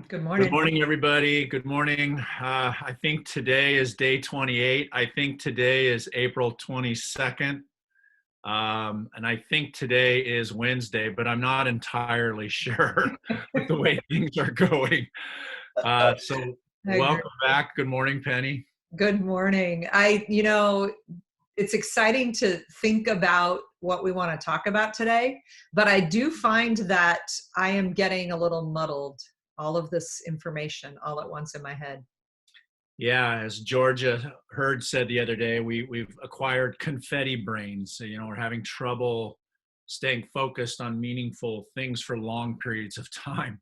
Good Good morning. morning, everybody. Good morning. I think today is day 28. I think today is April 22nd. And I think today is Wednesday, but I'm not entirely sure with the way things are going. So I agree. welcome back. Good morning, Penny. Good morning. It's exciting to think about what we want to talk about today, but I do find that I am getting a little muddled, all of this information all at once in my head. Yeah, as Georgia Hurd said the other day, we've acquired confetti brains. So, we're having trouble staying focused on meaningful things for long periods of time.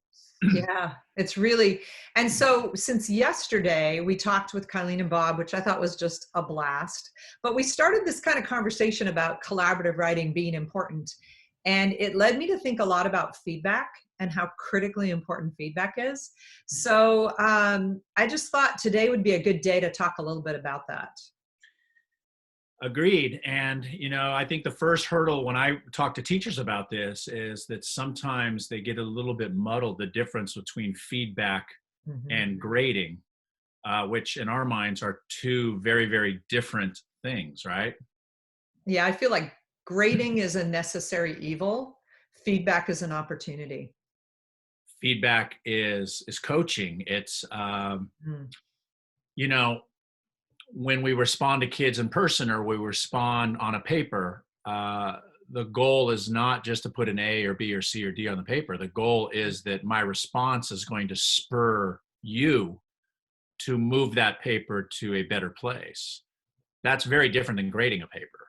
Yeah, it's really, and so since yesterday we talked with Colleen and Bob, which I thought was just a blast, but we started this kind of conversation about collaborative writing being important. And it led me to think a lot about feedback and how critically important feedback is. So I just thought today would be a good day to talk a little bit about that. Agreed. And, I think the first hurdle when I talk to teachers about this is that sometimes they get a little bit muddled, the difference between feedback Mhm. and grading, which in our minds are two very, very different things, right? Yeah, I feel like grading is a necessary evil. Feedback is an opportunity. Feedback is coaching. It's, Mm. you know, when we respond to kids in person or we respond on a paper, the goal is not just to put an A or B or C or D on the paper. The goal is that my response is going to spur you to move that paper to a better place. That's very different than grading a paper.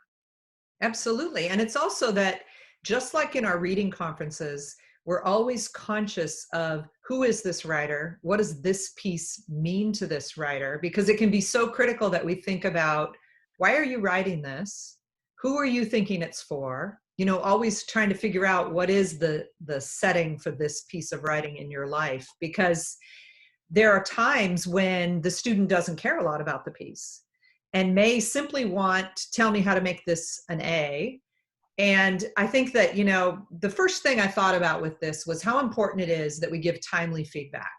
Absolutely. And it's also that just like in our reading conferences, we're always conscious of who is this writer? What does this piece mean to this writer? Because it can be so critical that we think about, why are you writing this? Who are you thinking it's for? Always trying to figure out what is the setting for this piece of writing in your life, because there are times when the student doesn't care a lot about the piece and may simply want, tell me how to make this an A. And I think that, the first thing I thought about with this was how important it is that we give timely feedback.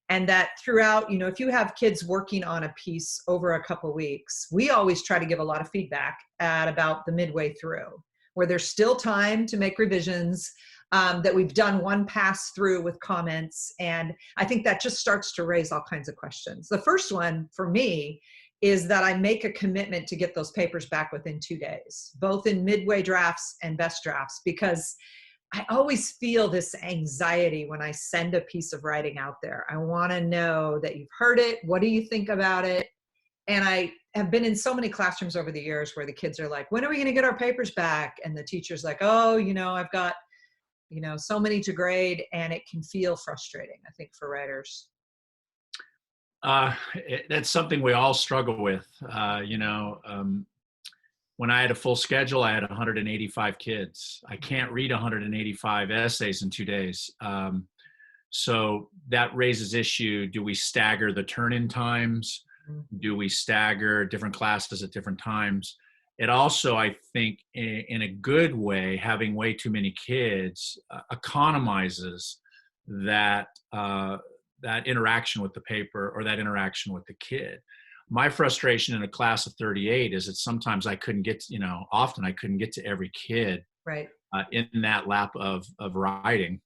And that throughout, if you have kids working on a piece over a couple weeks, we always try to give a lot of feedback at about the midway through, where there's still time to make revisions, that we've done one pass through with comments. And I think that just starts to raise all kinds of questions. The first one for me is that I make a commitment to get those papers back within 2 days, both in midway drafts and best drafts, because I always feel this anxiety when I send a piece of writing out there. I want to know that you've heard it. What do you think about it? And I have been in so many classrooms over the years where the kids are like, when are we going to get our papers back? And the teacher's like, oh, I've got, so many to grade. And it can feel frustrating, I think, for writers. That's something we all struggle with. When I had a full schedule, I had 185 kids. I can't read 185 essays in 2 days. So that raises issue. Do we stagger the turn-in times? Do we stagger different classes at different times? It also, I think, in a good way, having way too many kids economizes that that interaction with the paper or that interaction with the kid. My frustration in a class of 38 is that sometimes I couldn't get, often I couldn't get to every kid Right. in that lap of writing.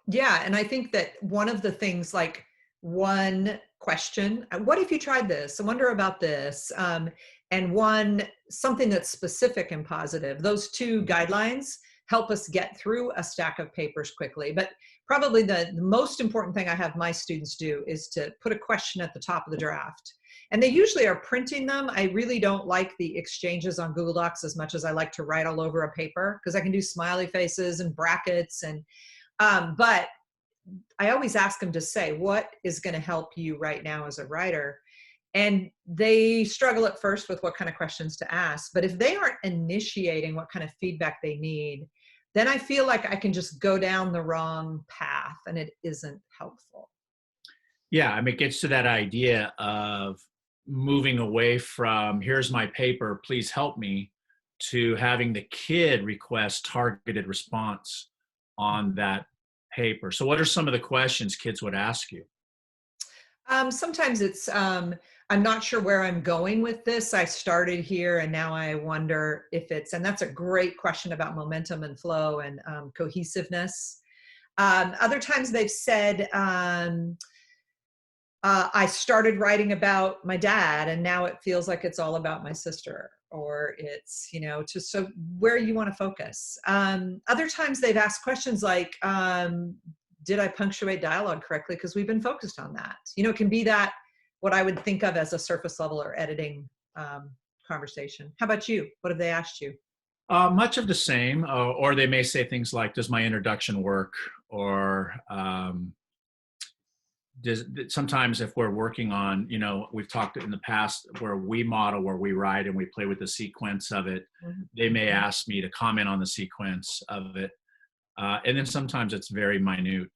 Yeah, and I think that one of the things, like one question, what if you tried this? I wonder about this. And one, something that's specific and positive. Those two guidelines help us get through a stack of papers quickly. But probably the most important thing I have my students do is to put a question at the top of the draft. And they usually are printing them. I really don't like the exchanges on Google Docs as much as I like to write all over a paper, because I can do smiley faces and brackets and but I always ask them to say, what is going to help you right now as a writer? And they struggle at first with what kind of questions to ask. But if they aren't initiating what kind of feedback they need, then I feel like I can just go down the wrong path and it isn't helpful. Yeah, I mean, it gets to that idea of moving away from, here's my paper, please help me, to having the kid request targeted response on that paper. So what are some of the questions kids would ask you? Sometimes it's, I'm not sure where I'm going with this. I started here and now I wonder if it's, and that's a great question about momentum and flow and cohesiveness. Other times they've said, I started writing about my dad and now it feels like it's all about my sister, or it's, just so where you want to focus. Other times they've asked questions like, did I punctuate dialogue correctly? Because we've been focused on that. It can be that what I would think of as a surface level or editing conversation. How about you? What have they asked you? Much of the same, or they may say things like, does my introduction work? Or sometimes if we're working on, we've talked in the past where we model, where we write and we play with the sequence of it, they may ask me to comment on the sequence of it. And then sometimes it's very minute,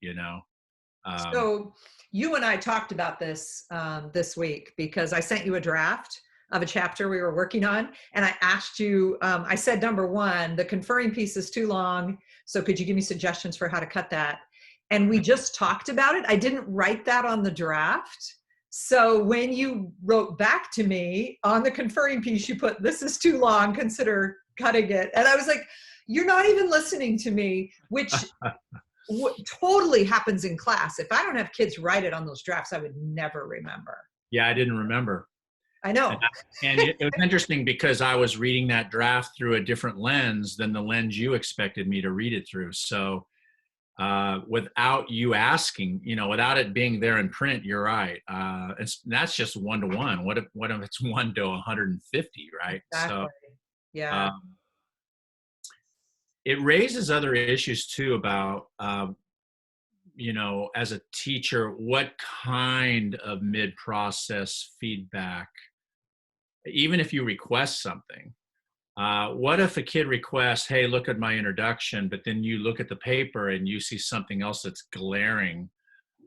So you and I talked about this this week because I sent you a draft of a chapter we were working on. And I asked you, I said, number one, the conferring piece is too long. So could you give me suggestions for how to cut that? And we just talked about it. I didn't write that on the draft. So when you wrote back to me on the conferring piece, you put, this is too long, consider cutting it. And I was like, you're not even listening to me, which totally happens in class. If I don't have kids write it on those drafts, I would never remember. Yeah, I didn't remember. I know. And it was interesting because I was reading that draft through a different lens than the lens you expected me to read it through. So without you asking, without it being there in print, you're right. That's just 1-to-1. What if it's 1 to 150, right? Exactly. So yeah. It raises other issues too about, as a teacher, what kind of mid-process feedback, even if you request something, what if a kid requests, hey, look at my introduction, but then you look at the paper and you see something else that's glaring.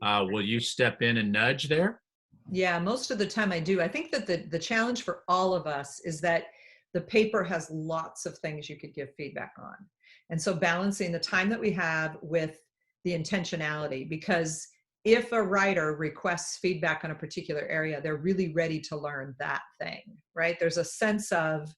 Will you step in and nudge there? Yeah, most of the time I do. I think that the challenge for all of us is that the paper has lots of things you could give feedback on. And so balancing the time that we have with the intentionality, because if a writer requests feedback on a particular area, they're really ready to learn that thing, right? There's a sense of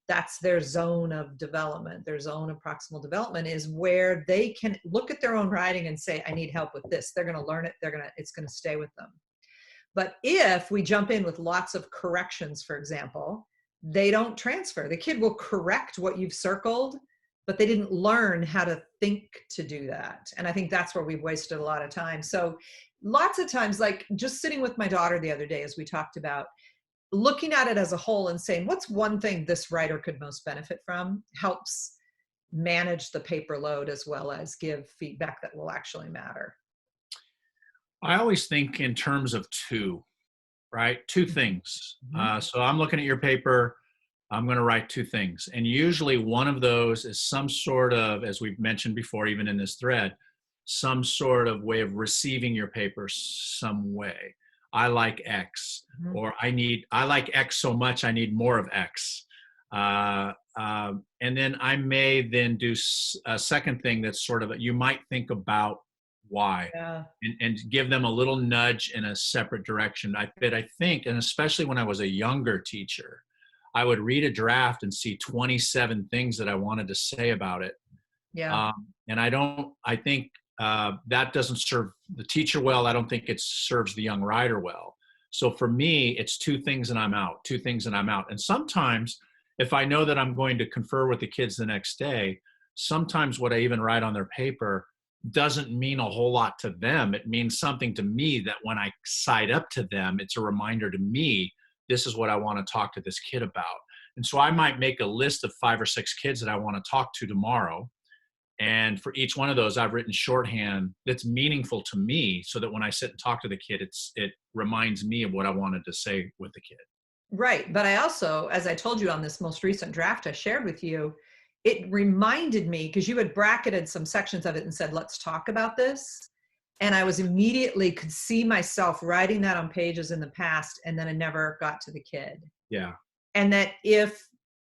that's their zone of development. Their zone of proximal development is where they can look at their own writing and say, I need help with this. They're going to learn it. It's going to stay with them. But if we jump in with lots of corrections, for example, they don't transfer. The kid will correct what you've circled, but they didn't learn how to think to do that. And I think that's where we've wasted a lot of time. So lots of times, like just sitting with my daughter the other day, as we talked about, looking at it as a whole and saying, what's one thing this writer could most benefit from, helps manage the paper load as well as give feedback that will actually matter. I always think in terms of two, right? Two things. So I'm looking at your paper. I'm going to write two things. And usually one of those is some sort of, as we've mentioned before, even in this thread, some sort of way of receiving your paper some way. I like X, or I like X so much, I need more of X. And then I may then do a second thing that's sort of, you might think about why, and give them a little nudge in a separate direction. I think, and especially when I was a younger teacher, I would read a draft and see 27 things that I wanted to say about it. And I think that doesn't serve the teacher well. I don't think it serves the young writer well. So for me, it's two things and I'm out, two things and I'm out. And sometimes if I know that I'm going to confer with the kids the next day, sometimes what I even write on their paper doesn't mean a whole lot to them. It means something to me that when I cite up to them, it's a reminder to me, this is what I want to talk to this kid about. And so I might make a list of 5 or 6 kids that I want to talk to tomorrow. And for each one of those, I've written shorthand that's meaningful to me so that when I sit and talk to the kid, it reminds me of what I wanted to say with the kid. Right. But I also, as I told you on this most recent draft I shared with you, it reminded me, because you had bracketed some sections of it and said, let's talk about this. And I was immediately could see myself writing that on pages in the past, and then I never got to the kid. Yeah. And that if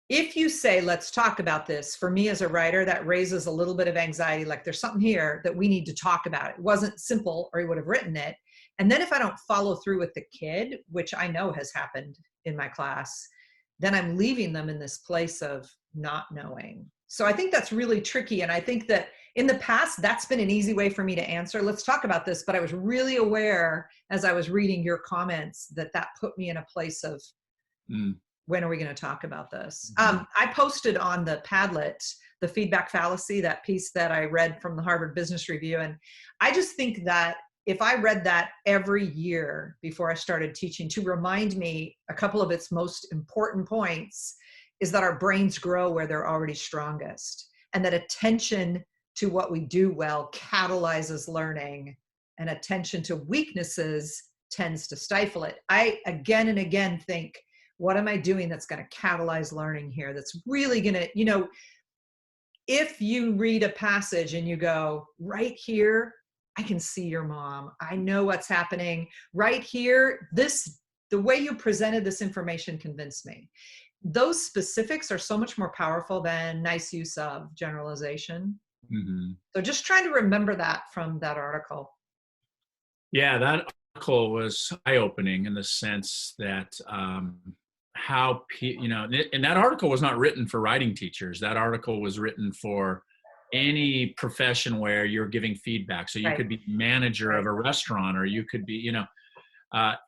if you say, let's talk about this, for me as a writer, that raises a little bit of anxiety. Like there's something here that we need to talk about. It wasn't simple or he would have written it. And then if I don't follow through with the kid, which I know has happened in my class, then I'm leaving them in this place of not knowing. So I think that's really tricky. And I think that in the past, that's been an easy way for me to answer. Let's talk about this. But I was really aware as I was reading your comments that that put me in a place of, when are we going to talk about this? I posted on the Padlet, the feedback fallacy, that piece that I read from the Harvard Business Review. And I just think that if I read that every year before I started teaching to remind me a couple of its most important points is that our brains grow where they're already strongest, and that attention to what we do well catalyzes learning, and attention to weaknesses tends to stifle it. I again and again think, what am I doing that's going to catalyze learning here? That's really going to, you know, if you read a passage and you go, right here, I can see your mom. I know what's happening right here. The way you presented this information convinced me. Those specifics are so much more powerful than nice use of generalization. So just trying to remember that from that article. Yeah, that article was eye-opening in the sense that and that article was not written for writing teachers. That article was written for any profession where you're giving feedback. So you could be manager of a restaurant, or you could be,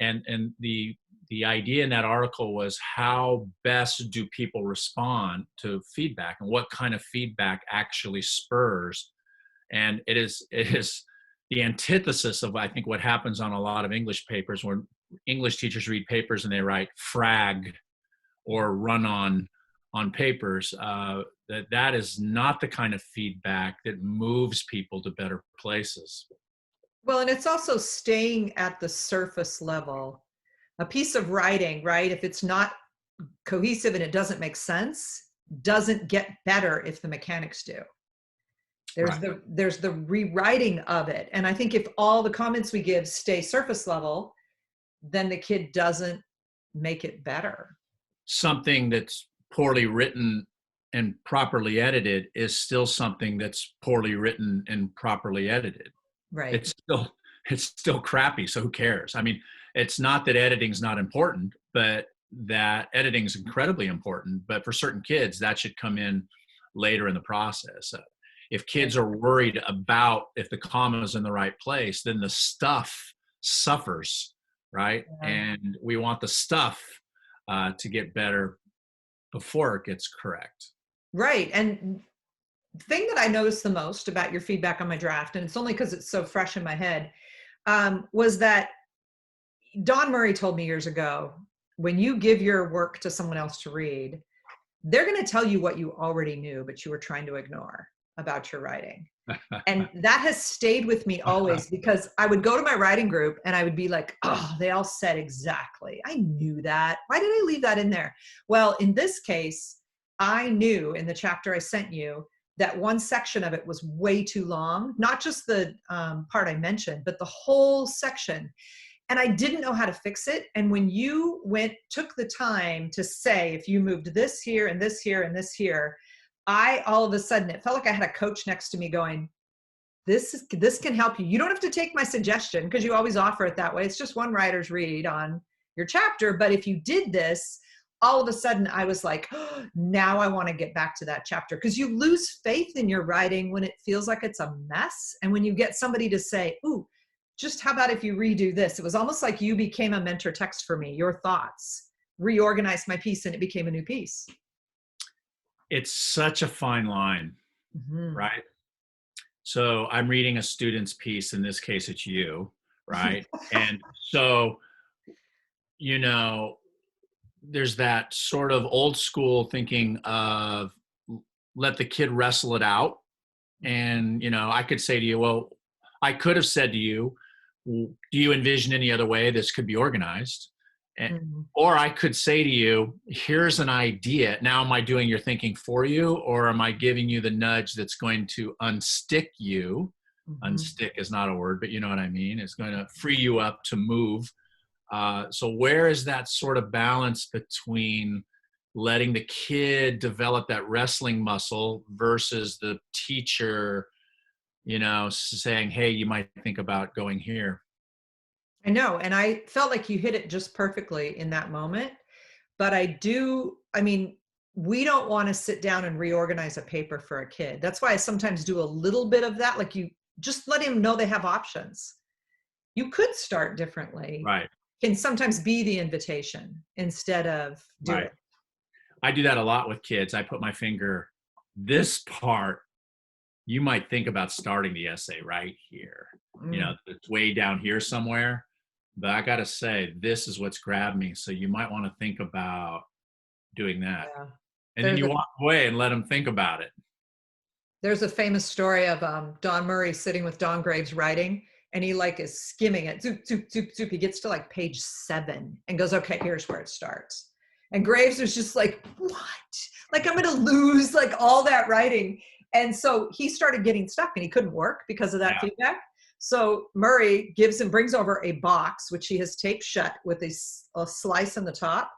and the idea in that article was how best do people respond to feedback, and what kind of feedback actually spurs. And it is the antithesis of, I think, what happens on a lot of English papers, when English teachers read papers and they write frag or run on papers. That is not the kind of feedback that moves people to better places. Well, and it's also staying at the surface level. A piece of writing, right, if it's not cohesive and it doesn't make sense, doesn't get better if the mechanics do. There's the rewriting of it. And I think if all the comments we give stay surface level, then the kid doesn't make it better. Something that's poorly written and properly edited is still something that's poorly written and properly edited. Right. It's still crappy. So who cares? I mean, it's not that editing's not important, but that editing is incredibly important. But for certain kids, that should come in later in the process. If kids are worried about if the comma is in the right place, then the stuff suffers, right? Yeah. And we want the stuff to get better before it gets correct. Right. And the thing that I noticed the most about your feedback on my draft, and it's only because it's so fresh in my head, was that Don Murray told me years ago, when you give your work to someone else to read, they're going to tell you what you already knew, but you were trying to ignore about your writing. And that has stayed with me always, because I would go to my writing group and I would be like, oh, they all said exactly. I knew that. Why did I leave that in there? Well, in this case, I knew in the chapter I sent you that one section of it was way too long, not just the part I mentioned, but the whole section. And I didn't know how to fix it. And when you took the time to say, if you moved this here and this here and this here, all of a sudden, it felt like I had a coach next to me going, this can help you. You don't have to take my suggestion, because you always offer it that way. It's just one writer's read on your chapter. But if you did this, all of a sudden I was like, oh, now I want to get back to that chapter. Because you lose faith in your writing when it feels like it's a mess. And when you get somebody to say, ooh, just how about if you redo this? It was almost like you became a mentor text for me. Your thoughts reorganized my piece and it became a new piece. It's such a fine line, right? So I'm reading a student's piece. In this case, it's you, right? And so, there's that sort of old school thinking of let the kid wrestle it out. And, I could say to you, well, I could have said to you, do you envision any other way this could be organized? Or I could say to you, here's an idea. Now, am I doing your thinking for you, or am I giving you the nudge that's going to unstick you? Unstick is not a word, but you know what I mean. It's going to free you up to move. So where is that sort of balance between letting the kid develop that wrestling muscle versus the teacher, saying, hey, you might think about going here. I know. And I felt like you hit it just perfectly in that moment. But I mean, we don't want to sit down and reorganize a paper for a kid. That's why I sometimes do a little bit of that. Like, you just let him know they have options. You could start differently. Right. Can sometimes be the invitation instead of do Right. it. I do that a lot with kids. I put my finger, this part, you might think about starting the essay right here. Mm, It's way down here somewhere. But I got to say, this is what's grabbed me. So you might want to think about doing that. yeah. And then There's you a walk away and let them think about it. there's a famous story of Don Murray sitting with Don Graves writing, and he like is skimming it, zoop, zoop, zoop, zoop. He gets to like page 7 and goes, okay, here's where it starts. And Graves was just like, what? Like, I'm going to lose like all that writing. And so he started getting stuck and he couldn't work because of that Yeah. feedback. So Murray brings over a box, which he has taped shut with a slice in the top.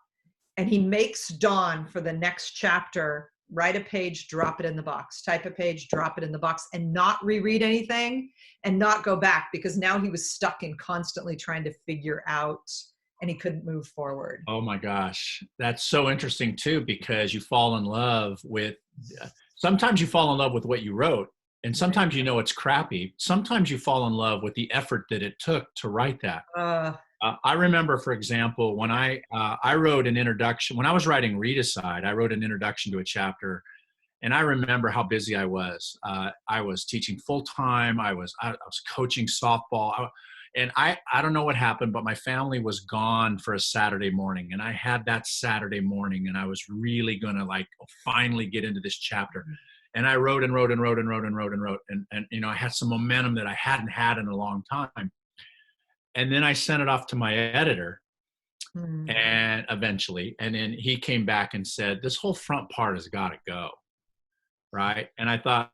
And he makes Don for the next chapter write a page, drop it in the box, type a page, drop it in the box, and not reread anything and not go back, because now he was stuck in constantly trying to figure out, and he couldn't move forward. Oh my gosh. That's so interesting too, because you fall in love with, sometimes you fall in love with what you wrote, and sometimes it's crappy. Sometimes you fall in love with the effort that it took to write that. I remember, for example, when I wrote an introduction, when I was writing Read Aside, I wrote an introduction to a chapter, and I remember how busy I was. I was teaching full time. I was coaching softball, and I don't know what happened, but my family was gone for a Saturday morning, and I had that Saturday morning, and I was really gonna like finally get into this chapter. And I wrote and wrote and wrote and wrote and wrote and wrote, and I had some momentum that I hadn't had in a long time. And then I sent it off to my editor, and eventually, and then he came back and said, this whole front part has got to go. Right. And I thought,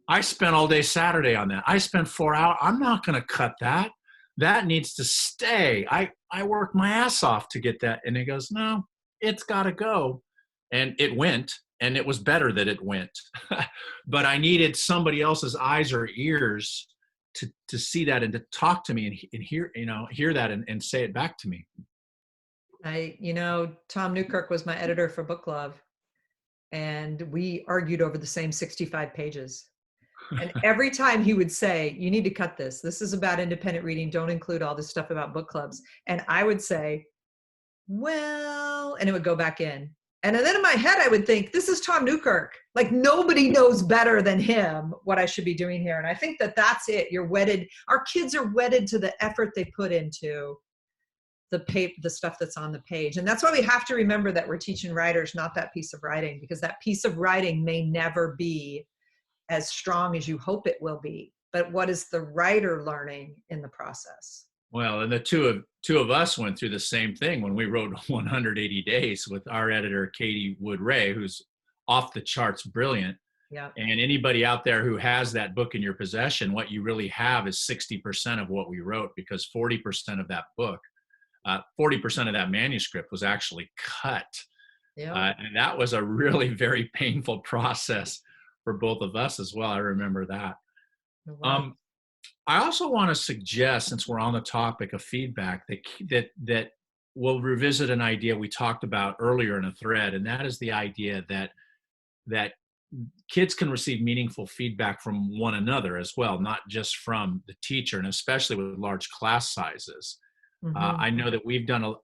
I spent all day Saturday on that. I spent 4 hours. I'm not going to cut that. That needs to stay. I worked my ass off to get that. And he goes, no, it's got to go. And it went, and it was better that it went. But I needed somebody else's eyes or ears to see that and to talk to me and hear that and say it back to me. Tom Newkirk was my editor for Book Love, and we argued over the same 65 pages. And every time he would say, you need to cut this. This is about independent reading. Don't include all this stuff about book clubs. And I would say, well, and it would go back in. And then in my head, I would think, this is Tom Newkirk. Like, nobody knows better than him what I should be doing here. And I think that that's it. You're wedded. Our kids are wedded to the effort they put into the stuff that's on the page. And that's why we have to remember that we're teaching writers, not that piece of writing, because that piece of writing may never be as strong as you hope it will be. But what is the writer learning in the process? Well, and the two of us went through the same thing when we wrote 180 Days with our editor, Katie Wood-Ray, who's off the charts brilliant. Yeah. And anybody out there who has that book in your possession, what you really have is 60% of what we wrote, because 40% of that book, 40% of that manuscript was actually cut. Yeah. And that was a really very painful process for both of us as well. I remember that. I also want to suggest, since we're on the topic of feedback, that we'll revisit an idea we talked about earlier in a thread, and that is the idea that kids can receive meaningful feedback from one another as well, not just from the teacher, and especially with large class sizes. I know that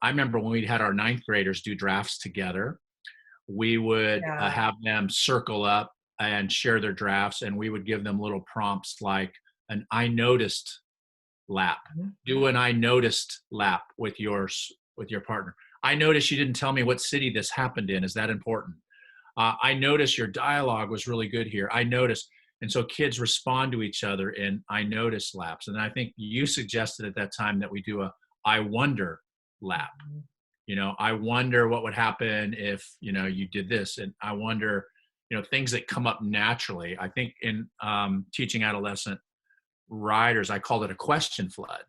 I remember when we had our 9th graders do drafts together, we would have them circle up and share their drafts, and we would give them little prompts like an I noticed lap. Do an I noticed lap with your partner. I noticed you didn't tell me what city this happened in. Is that important? I noticed your dialogue was really good here. I noticed. And so kids respond to each other in I notice laps. And I think you suggested at that time that we do a I wonder lap. I wonder what would happen if, you did this. And I wonder, things that come up naturally. I think in teaching adolescent writers, I called it a question flood,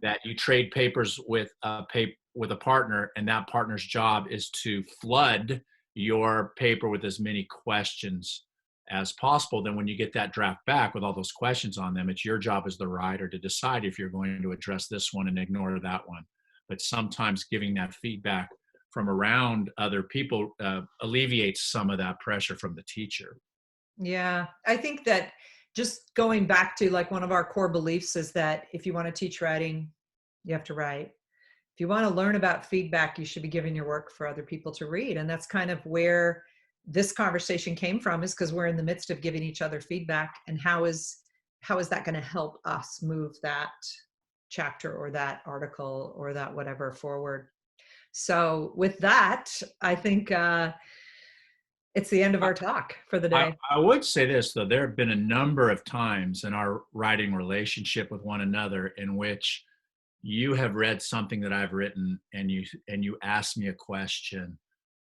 that you trade papers with with a partner, and that partner's job is to flood your paper with as many questions as possible. Then when you get that draft back with all those questions on them, it's your job as the writer to decide if you're going to address this one and ignore that one. But sometimes giving that feedback from around other people alleviates some of that pressure from the teacher. Yeah, I think that just going back to like one of our core beliefs is that if you want to teach writing, you have to write. If you want to learn about feedback, you should be giving your work for other people to read. And that's kind of where this conversation came from, is because we're in the midst of giving each other feedback. And how is that going to help us move that chapter or that article or that whatever forward? So with that, I think it's the end of our talk for the day. I would say this, though. There have been a number of times in our writing relationship with one another in which you have read something that I've written, and you ask me a question,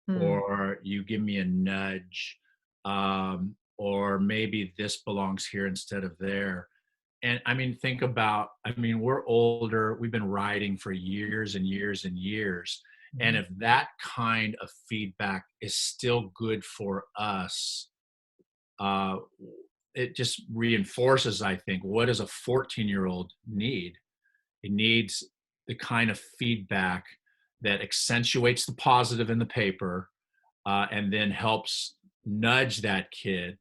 Hmm. or you give me a nudge, or maybe this belongs here instead of there. And I mean, think about, I mean, we're older, we've been writing for years and years and years. And Mhm. if that kind of feedback is still good for us, uh, it just reinforces, I think, what does a 14-year-old need? It needs the kind of feedback that accentuates the positive in the paper, and then helps nudge that kid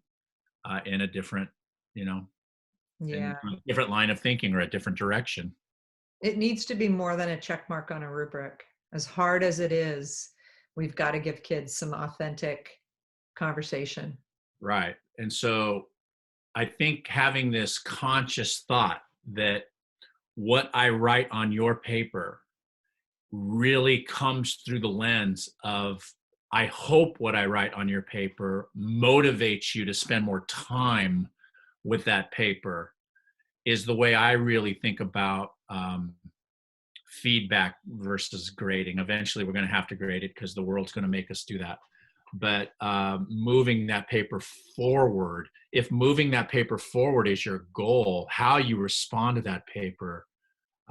in a different, you know, in Yeah. a different line of thinking or a different direction. It needs to be more than a check mark on a rubric. As hard as it is, we've got to give kids some authentic conversation. Right. And so I think having this conscious thought that what I write on your paper really comes through the lens of, I hope what I write on your paper motivates you to spend more time with that paper, is the way I really think about feedback versus grading. Eventually, we're going to have to grade it because the world's going to make us do that. But moving that paper forward, if moving that paper forward is your goal, how you respond to that paper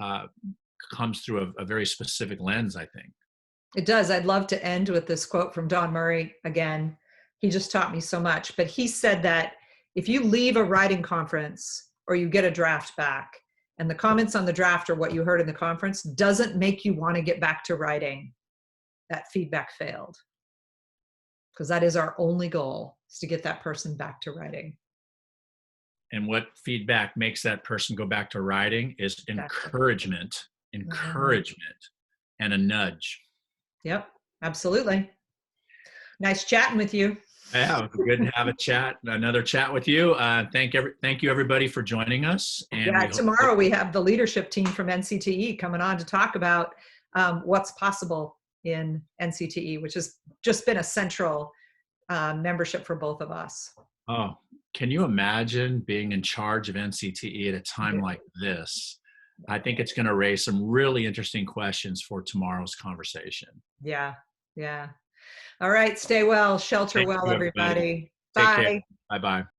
uh, comes through a very specific lens, I think. It does. I'd love to end with this quote from Don Murray again. He just taught me so much. But he said that if you leave a writing conference or you get a draft back, and the comments on the draft are what you heard in the conference, doesn't make you want to get back to writing, that feedback failed. Because that is our only goal, is to get that person back to writing. And what feedback makes that person go back to writing is Exactly. encouragement, Mhm. encouragement, and a nudge. Yep, absolutely. Nice chatting with you. Yeah, it was good to have another chat with you. Thank you everybody for joining us, and Yeah, we hope. tomorrow we have the leadership team from NCTE coming on to talk about what's possible in NCTE, which has just been a central membership for both of us. Oh, can you imagine being in charge of NCTE at a time Yeah, like this? I think it's going to raise some really interesting questions for tomorrow's conversation. yeah, yeah. All right, stay well, shelter Thank well, you, everybody. everybody. Take care. Bye. Bye bye.